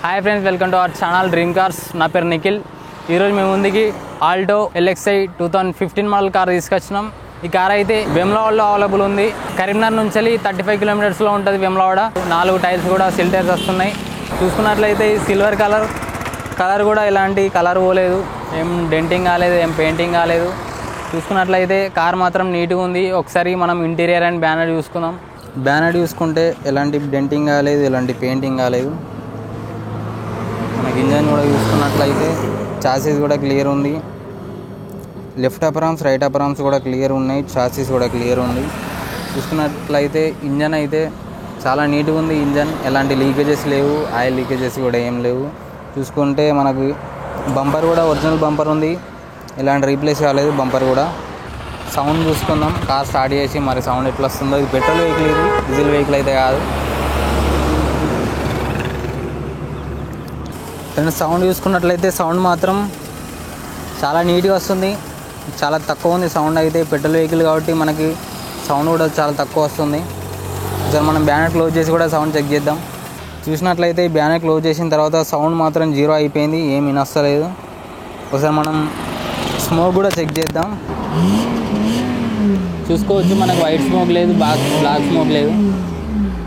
Hi friends, welcome to our channel dream cars. నా పేరు నిఖిల్. ఈరోజు మేము ముందుకి ఆల్టో LXi 2015 మోడల్ కార్ తీసుకొచ్చినాం. ఈ కార్ అయితే వేములవాడలో అవైలబుల్ ఉంది. కరీంనగర్ నుంచి 35 కిలోమీటర్స్లో ఉంటుంది వేములవాడ. 4 టైర్స్ కూడా సిల్ టైర్స్ వస్తున్నాయి. చూసుకున్నట్లయితే ఈ సిల్వర్ కలర్ కూడా ఎలాంటి కలర్ పోలేదు, ఏం డెంటింగ్ కాలేదు, ఏం పెయింటింగ్ కాలేదు. చూసుకున్నట్లయితే కార్ మాత్రం నీట్గా ఉంది. ఒకసారి మనం ఇంటీరియర్ అండ్ బ్యానర్ చూసుకుందాం. బ్యానర్ చూసుకుంటే ఎలాంటి డెంటింగ్ కాలేదు, ఎలాంటి పెయింటింగ్ కాలేదు. మనకి ఇంజన్ కూడా చూసుకున్నట్లయితే చాసీస్ కూడా క్లియర్ ఉంది. Left upper arms, right upper arms కూడా క్లియర్ ఉన్నాయి. చాసీస్ కూడా క్లియర్ ఉంది. చూసుకున్నట్లయితే ఇంజన్ అయితే చాలా నీట్గా ఉంది. ఇంజన్ ఎలాంటి లీకేజెస్ లేవు, ఆయిల్ లీకేజెస్ కూడా ఏం లేవు. చూసుకుంటే మనకు బంపర్ కూడా ఒరిజినల్ బంపర్ ఉంది, ఎలాంటి రీప్లేస్ కాలేదు బంపర్ కూడా. సౌండ్ చూసుకుందాం. కార్ స్టార్ట్ చేసి మరి సౌండ్ ఎట్లా వస్తుందో. ఇది పెట్రోల్ వెహికల్, ఇది డీజిల్ వెహికల్ అయితే కాదు. సౌండ్ చూసుకున్నట్లయితే సౌండ్ మాత్రం చాలా నీట్గా వస్తుంది. చాలా తక్కువ ఉంది సౌండ్ అయితే. పెట్రోల్ వెహికల్ కాబట్టి మనకి సౌండ్ కూడా చాలా తక్కువ వస్తుంది. ఒకసారి మనం బ్యానర్ క్లోజ్ చేసి కూడా సౌండ్ చెక్ చేద్దాం. చూసినట్లయితే ఈ బ్యానర్ క్లోజ్ చేసిన తర్వాత సౌండ్ మాత్రం 0 అయిపోయింది, ఏం వినొస్తలేదు. ఒకసారి మనం స్మోక్ కూడా చెక్ చేద్దాం. చూసుకోవచ్చు, మనకు వైట్ స్మోక్ లేదు, బ్లాక్ స్మోక్ లేదు.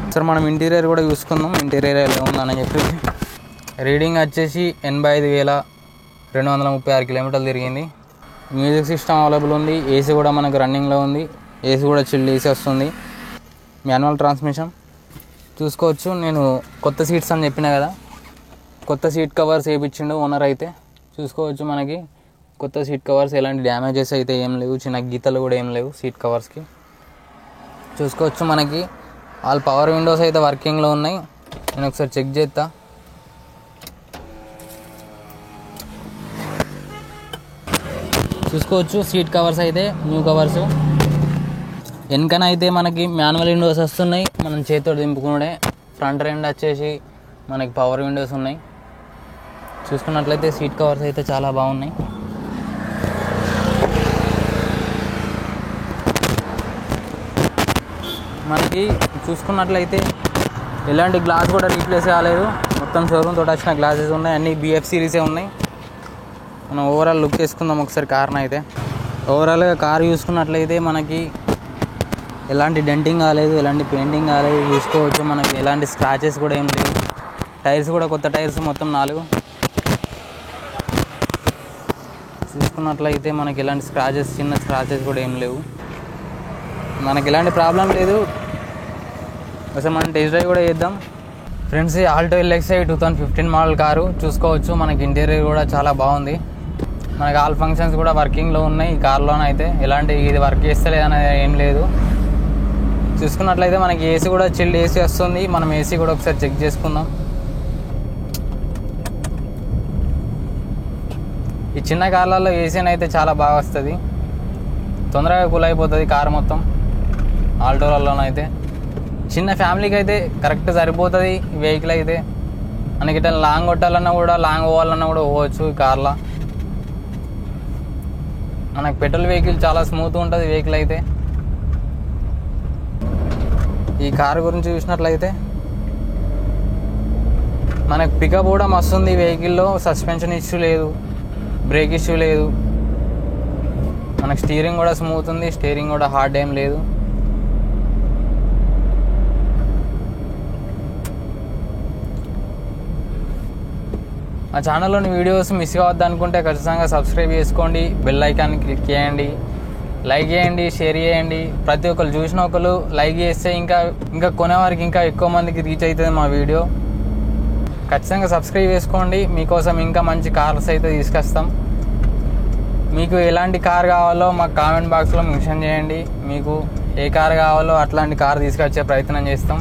ఒకసారి మనం ఇంటీరియర్ కూడా చూసుకుందాం, ఇంటీరియర్ ఎలా ఉందని చెప్పి. రీడింగ్ వచ్చేసి 85,236 కిలోమీటర్లు తిరిగింది. మ్యూజిక్ సిస్టమ్ అవైలబుల్ ఉంది. ఏసీ కూడా మనకు రన్నింగ్లో ఉంది. ఏసీ కూడా చిల్డ్ ఏసీ వస్తుంది. మాన్యువల్ ట్రాన్స్మిషన్ చూసుకోవచ్చు. నేను కొత్త సీట్స్ అని చెప్పిన కదా, కొత్త సీట్ కవర్స్ వేయించిండు ఓనర్ అయితే. చూసుకోవచ్చు, మనకి కొత్త సీట్ కవర్స్, ఎలాంటి డ్యామేజెస్ అయితే ఏం లేవు, చిన్న గీతలు కూడా ఏం లేవు సీట్ కవర్స్కి. చూసుకోవచ్చు, మనకి ఆల్ పవర్ విండోస్ అయితే వర్కింగ్లో ఉన్నాయి. నేను ఒకసారి చెక్ చేస్తా. చూసుకోవచ్చు, సీట్ కవర్స్ అయితే న్యూ కవర్స్. వెనకన అయితే మనకి మాన్యువల్ విండోస్ వస్తున్నాయి, మనం చేతితో దింపుకునే. ఫ్రంట్ ఎండ్ వచ్చేసి మనకి పవర్ విండోస్ ఉన్నాయి. చూసుకున్నట్లయితే సీట్ కవర్స్ అయితే చాలా బాగున్నాయి. మనకి చూసుకున్నట్లయితే ఎలాంటి గ్లాస్ కూడా రీప్లేస్ కాలేదు. మొత్తం షోరూమ్ తోటి వచ్చిన గ్లాసెస్ ఉన్నాయి. అన్నీ BF సిరీసే ఉన్నాయి. మనం ఓవరాల్ లుక్ వేసుకుందాం ఒకసారి కార్ని అయితే. ఓవరాల్గా కార్ చూసుకున్నట్లయితే మనకి ఎలాంటి డెంటింగ్ కాలేదు, ఎలాంటి పెయింటింగ్ కాలేదు. చూసుకోవచ్చు, మనకి ఎలాంటి స్క్రాచెస్ కూడా ఏం లేవు. టైర్స్ కూడా కొత్త టైర్స్, మొత్తం 4. చూసుకున్నట్లయితే మనకి ఎలాంటి స్క్రాచెస్, చిన్న స్క్రాచెస్ కూడా ఏం లేవు. మనకి ఎలాంటి ప్రాబ్లం లేదు. అసలు మనం టెస్ట్ డ్రైవ్ కూడా చేద్దాం. Friends, Alto LXi 2015 model car చూసుకోవచ్చు. మనకి ఇంటీరియర్ కూడా చాలా బాగుంది. మనకి ఆల్ ఫంక్షన్స్ కూడా వర్కింగ్లో ఉన్నాయి ఈ కార్లోనైతే. ఎలాంటి ఇది వర్క్ చేస్తలేదు అనేది ఏం లేదు. చూసుకున్నట్లయితే మనకి ఏసీ కూడా చిల్డ్ ఏసీ వస్తుంది. మనం ఏసీ కూడా ఒకసారి చెక్ చేసుకుందాం. ఈ చిన్న కార్లలో ఏసీని అయితే చాలా బాగా వస్తుంది, తొందరగా కూల్ అయిపోతుంది కారు మొత్తం. ఆల్టోలలోనైతే చిన్న ఫ్యామిలీకి అయితే కరెక్ట్ సరిపోతుంది ఈ వెహికల్ అయితే. మనకి ఇట్లా లాంగ్ కొట్టాలన్నా కూడా, లాంగ్ పోవాలన్నా కూడా పోవచ్చు ఈ కార్లో. మనకు పెట్రోల్ వెహికల్ చాలా స్మూత్ ఉంటుంది వెహికల్ అయితే. ఈ కారు గురించి చూసినట్లయితే మనకు పికప్ కూడా మస్తు ఉంది ఈ వెహికల్లో. సస్పెన్షన్ ఇష్యూ లేదు, బ్రేక్ ఇష్యూ లేదు. మనకు స్టీరింగ్ కూడా స్మూత్ ఉంది, స్టీరింగ్ కూడా హార్డ్ ఏం లేదు. మా ఛానల్లోని వీడియోస్ మిస్ కావద్దు అనుకుంటే ఖచ్చితంగా సబ్స్క్రైబ్ చేసుకోండి, బెల్ ఐకాన్ క్లిక్ చేయండి, లైక్ చేయండి, షేర్ చేయండి. ప్రతి ఒక్కరు చూసిన ఒకరు లైక్ చేస్తే ఇంకా కొనేవారికి ఇంకా ఎక్కువ మందికి రీచ్ అవుతుంది మా వీడియో. ఖచ్చితంగా సబ్స్క్రైబ్ చేసుకోండి. మీకోసం ఇంకా మంచి కార్స్ అయితే తీసుకొస్తాం. మీకు ఎలాంటి కార్ కావాలో మాకు కామెంట్ బాక్స్లో మెన్షన్ చేయండి. మీకు ఏ కార్ కావాలో అట్లాంటి కార్ తీసుకొచ్చే ప్రయత్నం చేస్తాం.